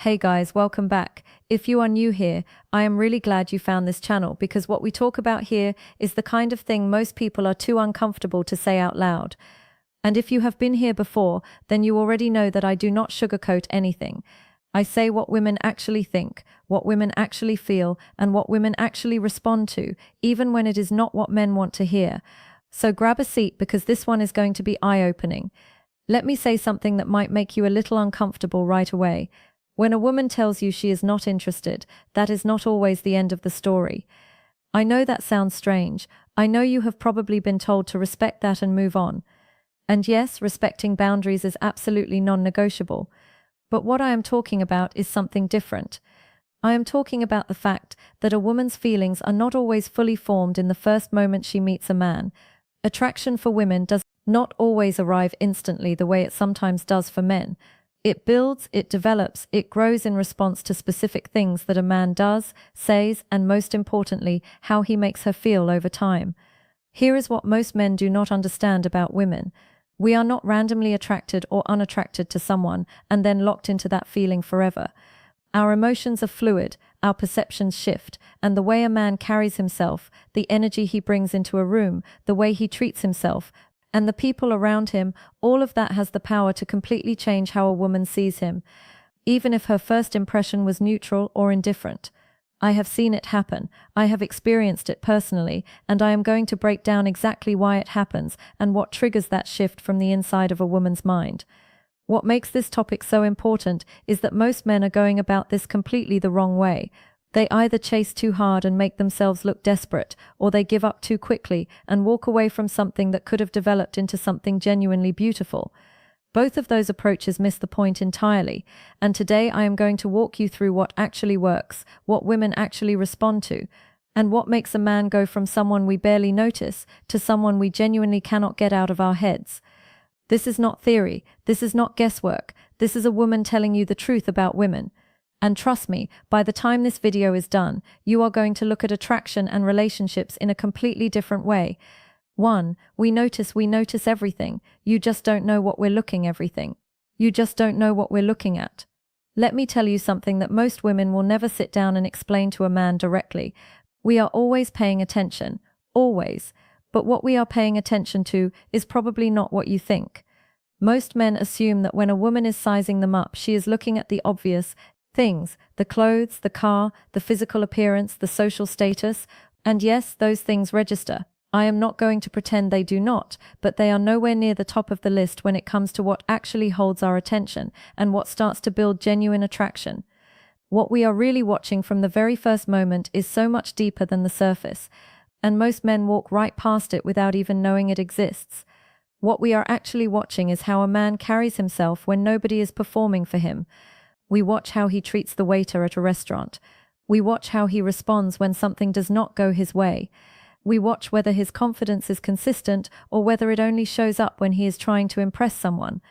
Hey guys, welcome back. If you are new here, I am really glad you found this channel because what we talk about here is the kind of thing most people are too uncomfortable to say out loud. And if you have been here before, then you already know that I do not sugarcoat anything. I say what women actually think, what women actually feel, and what women actually respond to, even when it is not what men want to hear. So grab a seat because this one is going to be eye-opening. Let me say something that might make you a little uncomfortable right away. When a woman tells you she is not interested, that is not always the end of the story. I know that sounds strange. I know you have probably been told to respect that and move on. And yes, respecting boundaries is absolutely non-negotiable. But what I am talking about is something different. I am talking about the fact that a woman's feelings are not always fully formed in the first moment she meets a man. Attraction for women does not always arrive instantly the way it sometimes does for men. It builds, it develops, it grows in response to specific things that a man does, says, and most importantly, how he makes her feel over time. Here is what most men do not understand about women. We are not randomly attracted or unattracted to someone and then locked into that feeling forever. Our emotions are fluid, our perceptions shift, and the way a man carries himself, the energy he brings into a room, the way he treats himself, and the people around him, all of that has the power to completely change how a woman sees him, even if her first impression was neutral or indifferent. I have seen it happen, I have experienced it personally, and I am going to break down exactly why it happens and what triggers that shift from the inside of a woman's mind. What makes this topic so important is that most men are going about this completely the wrong way. They either chase too hard and make themselves look desperate, or they give up too quickly and walk away from something that could have developed into something genuinely beautiful. Both of those approaches miss the point entirely, and today I am going to walk you through what actually works, what women actually respond to, and what makes a man go from someone we barely notice to someone we genuinely cannot get out of our heads. This is not theory, this is not guesswork, this is a woman telling you the truth about women. And trust me, by the time this video is done, you are going to look at attraction and relationships in a completely different way. 1. We notice everything. You just don't know what we're looking everything. You just don't know what we're looking at. Let me tell you something that most women will never sit down and explain to a man directly. We are always paying attention. Always. But what we are paying attention to is probably not what you think. Most men assume that when a woman is sizing them up, she is looking at the obvious things, the clothes, the car, the physical appearance, the social status, and yes, those things register. I am not going to pretend they do not, but they are nowhere near the top of the list when it comes to what actually holds our attention and what starts to build genuine attraction. What we are really watching from the very first moment is so much deeper than the surface, and most men walk right past it without even knowing it exists. What we are actually watching is how a man carries himself when nobody is performing for him. We watch how he treats the waiter at a restaurant. We watch how he responds when something does not go his way. We watch whether his confidence is consistent or whether it only shows up when he is trying to impress someone.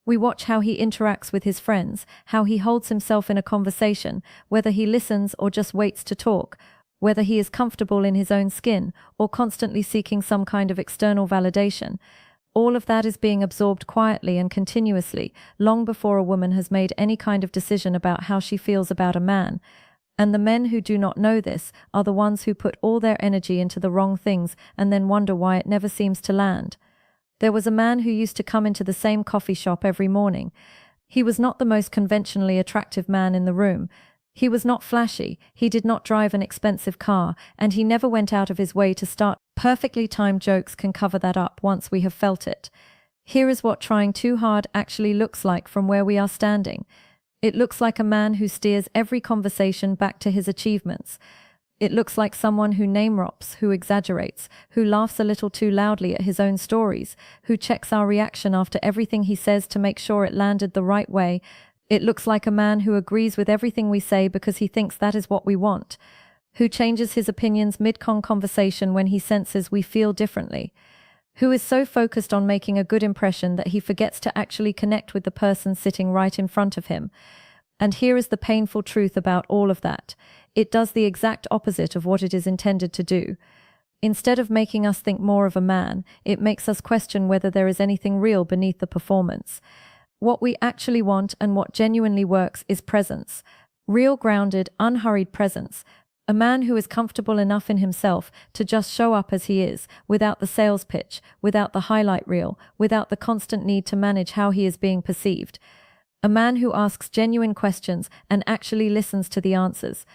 We watch how he interacts with his friends, how he holds himself in a conversation, whether he listens or just waits to talk, whether he is comfortable in his own skin or constantly seeking some kind of external validation. All of that is being absorbed quietly and continuously, long before a woman has made any kind of decision about how she feels about a man. And the men who do not know this are the ones who put all their energy into the wrong things and then wonder why it never seems to land. There was a man who used to come into the same coffee shop every morning. He was not the most conventionally attractive man in the room. He was not flashy, he did not drive an expensive car, and he never went out of his way to start. Perfectly timed jokes can cover that up once we have felt it. Here is what trying too hard actually looks like from where we are standing. It looks like a man who steers every conversation back to his achievements. It looks like someone who name-drops, who exaggerates, who laughs a little too loudly at his own stories, who checks our reaction after everything he says to make sure it landed the right way. It looks like a man who agrees with everything we say because he thinks that is what we want, who changes his opinions mid-conversation when he senses we feel differently, who is so focused on making a good impression that he forgets to actually connect with the person sitting right in front of him. And here is the painful truth about all of that. It does the exact opposite of what it is intended to do. Instead of making us think more of a man, it makes us question whether there is anything real beneath the performance. What we actually want and what genuinely works is presence. Real, grounded, unhurried presence. A man who is comfortable enough in himself to just show up as he is, without the sales pitch, without the highlight reel, without the constant need to manage how he is being perceived. A man who asks genuine questions and actually listens to the answers.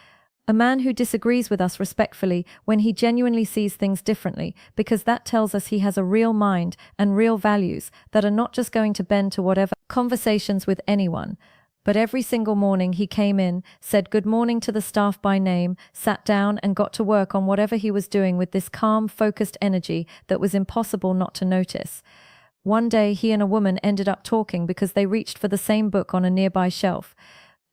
A man who disagrees with us respectfully when he genuinely sees things differently, because that tells us he has a real mind and real values that are not just going to bend to whatever conversations with anyone. But every single morning he came in, said good morning to the staff by name, sat down and got to work on whatever he was doing with this calm, focused energy that was impossible not to notice. One day he and a woman ended up talking because they reached for the same book on a nearby shelf.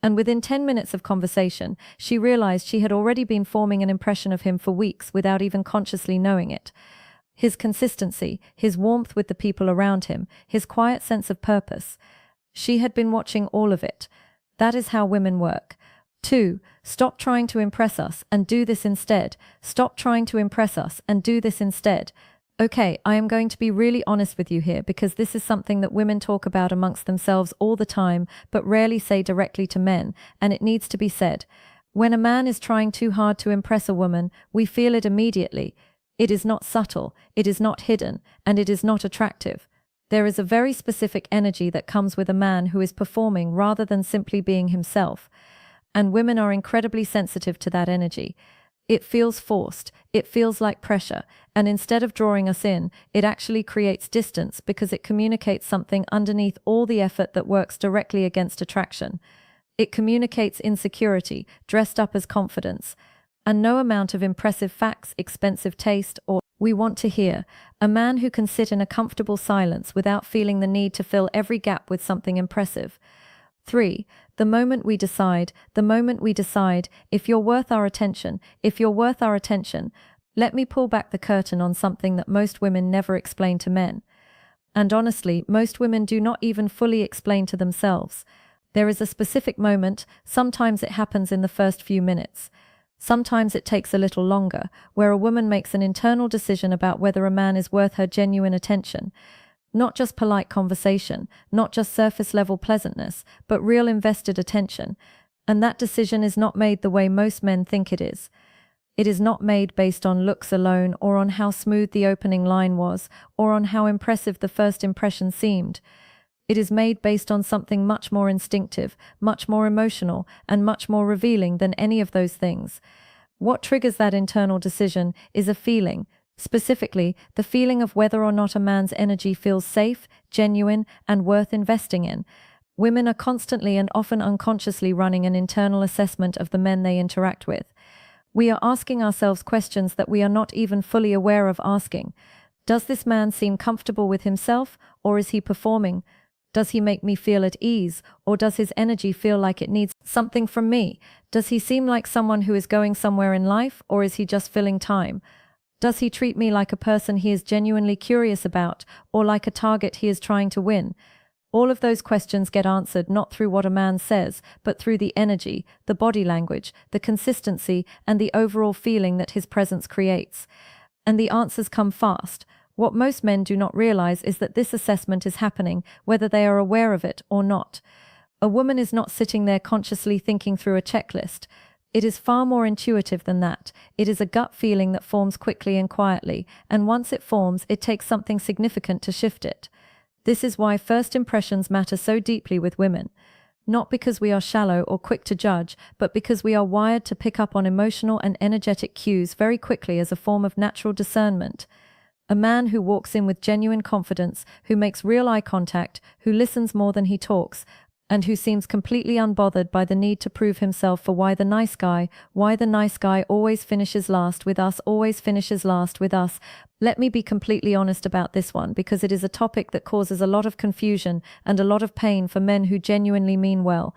And within 10 minutes of conversation, she realized she had already been forming an impression of him for weeks without even consciously knowing it. His consistency, his warmth with the people around him, his quiet sense of purpose. She had been watching all of it. That is how women work. 2. Stop trying to impress us and do this instead. Stop trying to impress us and do this instead. Okay, I am going to be really honest with you here because this is something that women talk about amongst themselves all the time, but rarely say directly to men, and it needs to be said. When a man is trying too hard to impress a woman, we feel it immediately. It is not subtle, it is not hidden, and it is not attractive. There is a very specific energy that comes with a man who is performing rather than simply being himself. And women are incredibly sensitive to that energy. It feels forced, it feels like pressure, and instead of drawing us in, it actually creates distance because it communicates something underneath all the effort that works directly against attraction. It communicates insecurity, dressed up as confidence. And no amount of impressive facts, expensive taste, or we want to hear. A man who can sit in a comfortable silence without feeling the need to fill every gap with something impressive. 3. The moment we decide, if you're worth our attention, let me pull back the curtain on something that most women never explain to men. And honestly, most women do not even fully explain to themselves. There is a specific moment, sometimes it happens in the first few minutes. Sometimes it takes a little longer, where a woman makes an internal decision about whether a man is worth her genuine attention. Not just polite conversation, not just surface-level pleasantness, but real invested attention. And that decision is not made the way most men think it is. It is not made based on looks alone, or on how smooth the opening line was, or on how impressive the first impression seemed. It is made based on something much more instinctive, much more emotional, and much more revealing than any of those things. What triggers that internal decision is a feeling, specifically the feeling of whether or not a man's energy feels safe, genuine, and worth investing in. Women are constantly and often unconsciously running an internal assessment of the men they interact with. We are asking ourselves questions that we are not even fully aware of asking. Does this man seem comfortable with himself, or is he performing? Does he make me feel at ease, or does his energy feel like it needs something from me? Does he seem like someone who is going somewhere in life, or is he just filling time? Does he treat me like a person he is genuinely curious about, or like a target he is trying to win? All of those questions get answered not through what a man says, but through the energy, the body language, the consistency, and the overall feeling that his presence creates. And the answers come fast. What most men do not realize is that this assessment is happening, whether they are aware of it or not. A woman is not sitting there consciously thinking through a checklist. It is far more intuitive than that. It is a gut feeling that forms quickly and quietly, and once it forms, it takes something significant to shift it. This is why first impressions matter so deeply with women. Not because we are shallow or quick to judge, but because we are wired to pick up on emotional and energetic cues very quickly as a form of natural discernment. A man who walks in with genuine confidence, who makes real eye contact, who listens more than he talks, and who seems completely unbothered by the need to prove himself for why the nice guy always finishes last with us. Let me be completely honest about this one, because it is a topic that causes a lot of confusion and a lot of pain for men who genuinely mean well.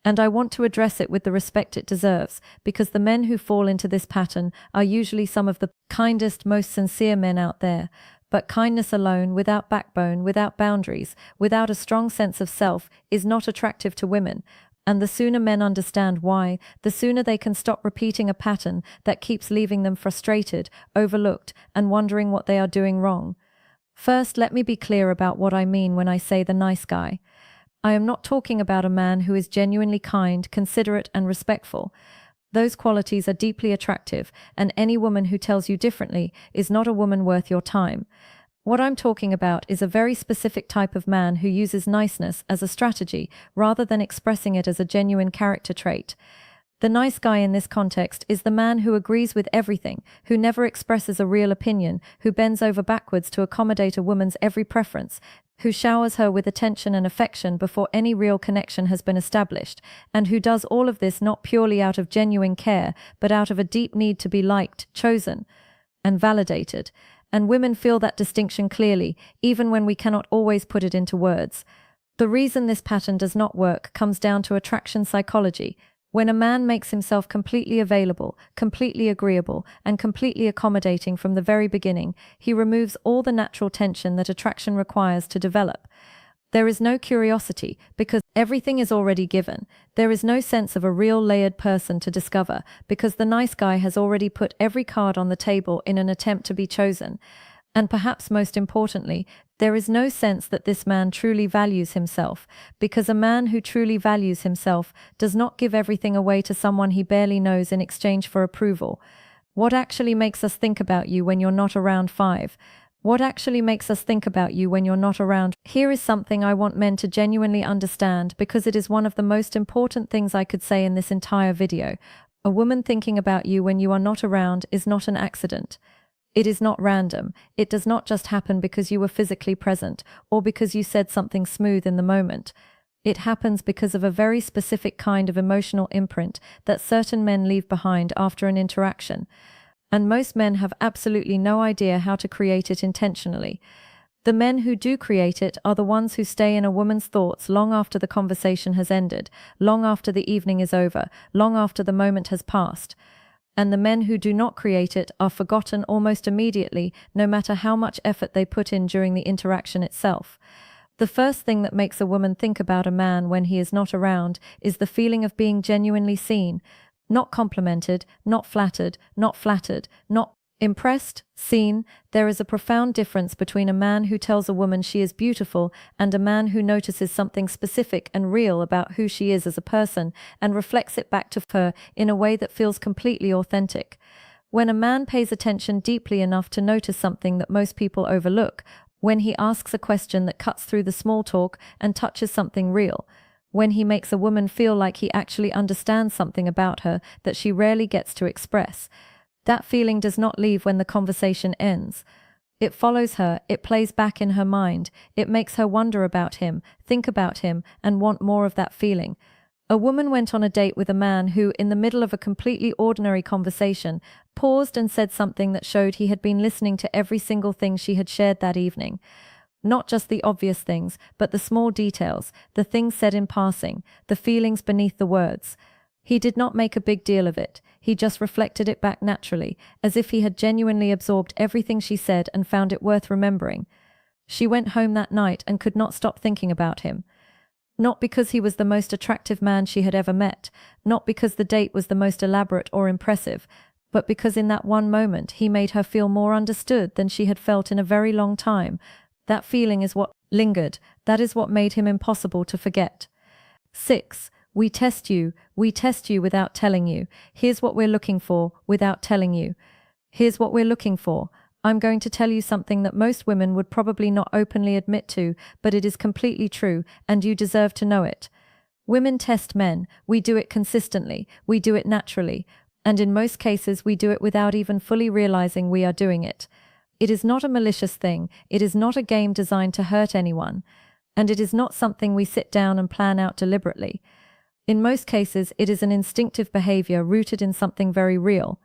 And I want to address it with the respect it deserves, because the men who fall into this pattern are usually some of the kindest, most sincere men out there. But kindness alone, without backbone, without boundaries, without a strong sense of self, is not attractive to women. And the sooner men understand why, the sooner they can stop repeating a pattern that keeps leaving them frustrated, overlooked, and wondering what they are doing wrong. First, let me be clear about what I mean when I say the nice guy. I am not talking about a man who is genuinely kind, considerate, and respectful. Those qualities are deeply attractive, and any woman who tells you differently is not a woman worth your time. What I'm talking about is a very specific type of man who uses niceness as a strategy rather than expressing it as a genuine character trait. The nice guy in this context is the man who agrees with everything, who never expresses a real opinion, who bends over backwards to accommodate a woman's every preference, who showers her with attention and affection before any real connection has been established, and who does all of this not purely out of genuine care, but out of a deep need to be liked, chosen, and validated. And women feel that distinction clearly, even when we cannot always put it into words. The reason this pattern does not work comes down to attraction psychology. When a man makes himself completely available, completely agreeable, and completely accommodating from the very beginning, he removes all the natural tension that attraction requires to develop. There is no curiosity, because everything is already given. There is no sense of a real layered person to discover, because the nice guy has already put every card on the table in an attempt to be chosen. And perhaps most importantly, there is no sense that this man truly values himself, because a man who truly values himself does not give everything away to someone he barely knows in exchange for approval. What actually makes us think about you when you're not around? 5. What actually makes us think about you when you're not around? Here is something I want men to genuinely understand, because it is one of the most important things I could say in this entire video. A woman thinking about you when you are not around is not an accident. It is not random. It does not just happen because you were physically present or because you said something smooth in the moment. It happens because of a very specific kind of emotional imprint that certain men leave behind after an interaction. And most men have absolutely no idea how to create it intentionally. The men who do create it are the ones who stay in a woman's thoughts long after the conversation has ended, long after the evening is over, long after the moment has passed. And the men who do not create it are forgotten almost immediately, no matter how much effort they put in during the interaction itself. The first thing that makes a woman think about a man when he is not around is the feeling of being genuinely seen, not complimented, not flattered, not impressed, seen. There is a profound difference between a man who tells a woman she is beautiful and a man who notices something specific and real about who she is as a person and reflects it back to her in a way that feels completely authentic. When a man pays attention deeply enough to notice something that most people overlook, when he asks a question that cuts through the small talk and touches something real, when he makes a woman feel like he actually understands something about her that she rarely gets to express, that feeling does not leave when the conversation ends. It follows her, it plays back in her mind, it makes her wonder about him, think about him, and want more of that feeling. A woman went on a date with a man who, in the middle of a completely ordinary conversation, paused and said something that showed he had been listening to every single thing she had shared that evening. Not just the obvious things, but the small details, the things said in passing, the feelings beneath the words. He did not make a big deal of it. He just reflected it back naturally, as if he had genuinely absorbed everything she said and found it worth remembering. She went home that night and could not stop thinking about him. Not because he was the most attractive man she had ever met, not because the date was the most elaborate or impressive, but because in that one moment he made her feel more understood than she had felt in a very long time. That feeling is what lingered. That is what made him impossible to forget. 6. We test you without telling you. Here's what we're looking for without telling you. Here's what we're looking for. I'm going to tell you something that most women would probably not openly admit to, but it is completely true, and you deserve to know it. Women test men. We do it consistently. We do it naturally. And in most cases, we do it without even fully realizing we are doing it. It is not a malicious thing. It is not a game designed to hurt anyone. And it is not something we sit down and plan out deliberately. In most cases, it is an instinctive behavior rooted in something very real.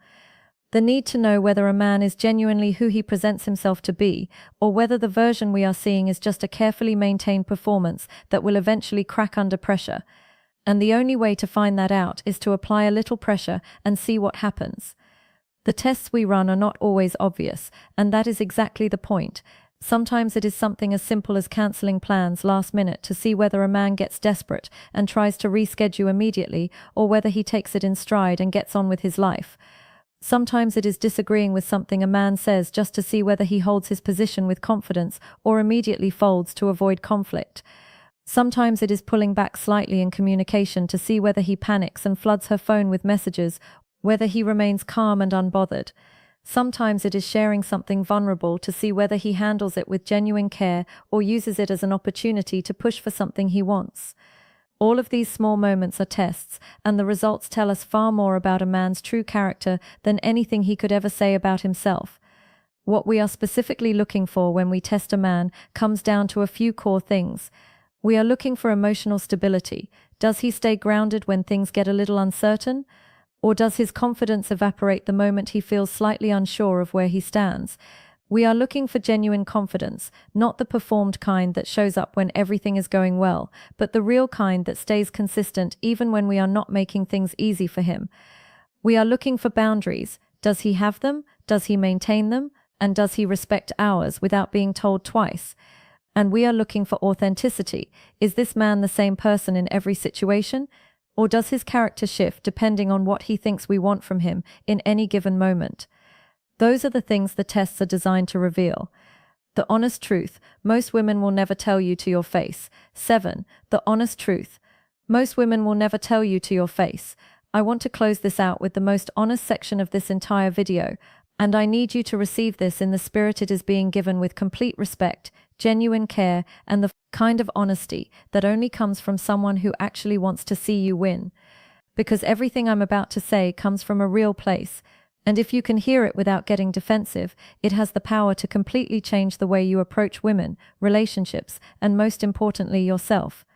The need to know whether a man is genuinely who he presents himself to be, or whether the version we are seeing is just a carefully maintained performance that will eventually crack under pressure. And the only way to find that out is to apply a little pressure and see what happens. The tests we run are not always obvious, and that is exactly the point. Sometimes it is something as simple as cancelling plans last minute to see whether a man gets desperate and tries to reschedule immediately, or whether he takes it in stride and gets on with his life. Sometimes it is disagreeing with something a man says just to see whether he holds his position with confidence or immediately folds to avoid conflict. Sometimes it is pulling back slightly in communication to see whether he panics and floods her phone with messages, whether he remains calm and unbothered. Sometimes it is sharing something vulnerable to see whether he handles it with genuine care or uses it as an opportunity to push for something he wants. All of these small moments are tests, and the results tell us far more about a man's true character than anything he could ever say about himself. What we are specifically looking for when we test a man comes down to a few core things. We are looking for emotional stability. Does he stay grounded when things get a little uncertain? Or does his confidence evaporate the moment he feels slightly unsure of where he stands? We are looking for genuine confidence, not the performed kind that shows up when everything is going well, but the real kind that stays consistent even when we are not making things easy for him. We are looking for boundaries. Does he have them? Does he maintain them? And does he respect ours without being told twice? And we are looking for authenticity. Is this man the same person in every situation? Or does his character shift depending on what he thinks we want from him in any given moment? Those are the things the tests are designed to reveal. The honest truth. Most women will never tell you to your face. 7. The honest truth. Most women will never tell you to your face. I want to close this out with the most honest section of this entire video, and I need you to receive this in the spirit it is being given, with complete respect, genuine care, and the kind of honesty that only comes from someone who actually wants to see you win. Because everything I'm about to say comes from a real place. And if you can hear it without getting defensive, it has the power to completely change the way you approach women, relationships, and most importantly, yourself.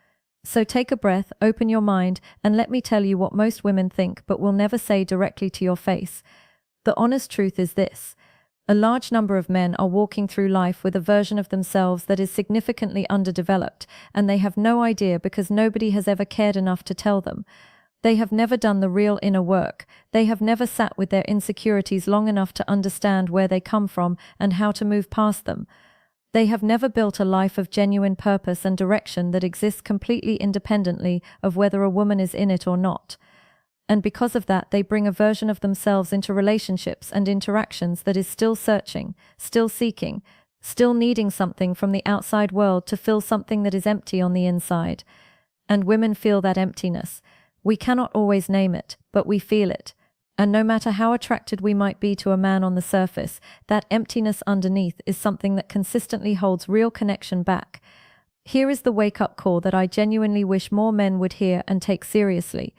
So take a breath, open your mind, and let me tell you what most women think but will never say directly to your face. The honest truth is this. A large number of men are walking through life with a version of themselves that is significantly underdeveloped, and they have no idea because nobody has ever cared enough to tell them. They have never done the real inner work. They have never sat with their insecurities long enough to understand where they come from and how to move past them. They have never built a life of genuine purpose and direction that exists completely independently of whether a woman is in it or not. And because of that, they bring a version of themselves into relationships and interactions that is still searching, still seeking, still needing something from the outside world to fill something that is empty on the inside. And women feel that emptiness. We cannot always name it, but we feel it. And no matter how attracted we might be to a man on the surface, that emptiness underneath is something that consistently holds real connection back. Here is the wake-up call that I genuinely wish more men would hear and take seriously.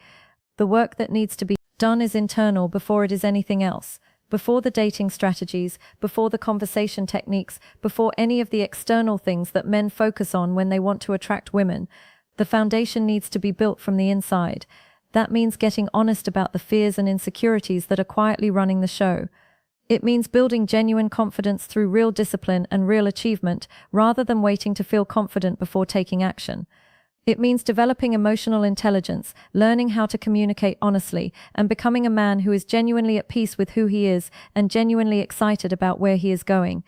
The work that needs to be done is internal before it is anything else. Before the dating strategies, before the conversation techniques, before any of the external things that men focus on when they want to attract women. The foundation needs to be built from the inside. That means getting honest about the fears and insecurities that are quietly running the show. It means building genuine confidence through real discipline and real achievement, rather than waiting to feel confident before taking action. It means developing emotional intelligence, learning how to communicate honestly, and becoming a man who is genuinely at peace with who he is and genuinely excited about where he is going.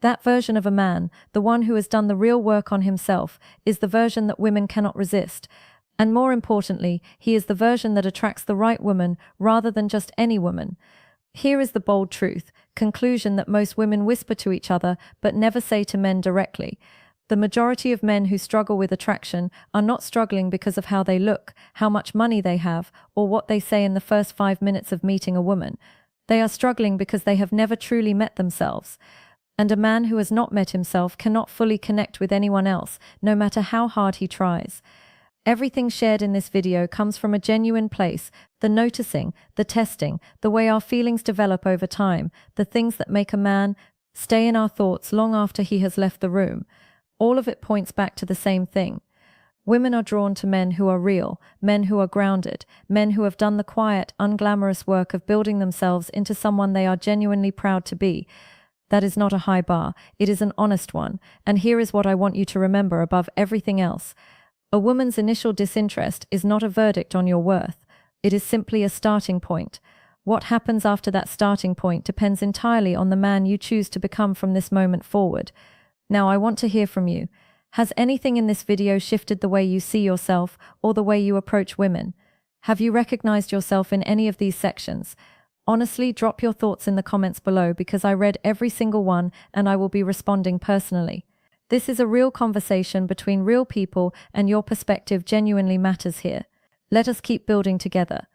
That version of a man, the one who has done the real work on himself, is the version that women cannot resist. And more importantly, he is the version that attracts the right woman rather than just any woman. Here is the bold truth, conclusion that most women whisper to each other but never say to men directly. The majority of men who struggle with attraction are not struggling because of how they look, how much money they have, or what they say in the first 5 minutes of meeting a woman. They are struggling because they have never truly met themselves. And a man who has not met himself cannot fully connect with anyone else, no matter how hard he tries. Everything shared in this video comes from a genuine place, the noticing, the testing, the way our feelings develop over time, the things that make a man stay in our thoughts long after he has left the room. All of it points back to the same thing. Women are drawn to men who are real, men who are grounded, men who have done the quiet, unglamorous work of building themselves into someone they are genuinely proud to be. That is not a high bar, it is an honest one, and here is what I want you to remember above everything else. A woman's initial disinterest is not a verdict on your worth. It is simply a starting point. What happens after that starting point depends entirely on the man you choose to become from this moment forward. Now I want to hear from you. Has anything in this video shifted the way you see yourself or the way you approach women? Have you recognized yourself in any of these sections? Honestly, drop your thoughts in the comments below because I read every single one and I will be responding personally. This is a real conversation between real people, and your perspective genuinely matters here. Let us keep building together.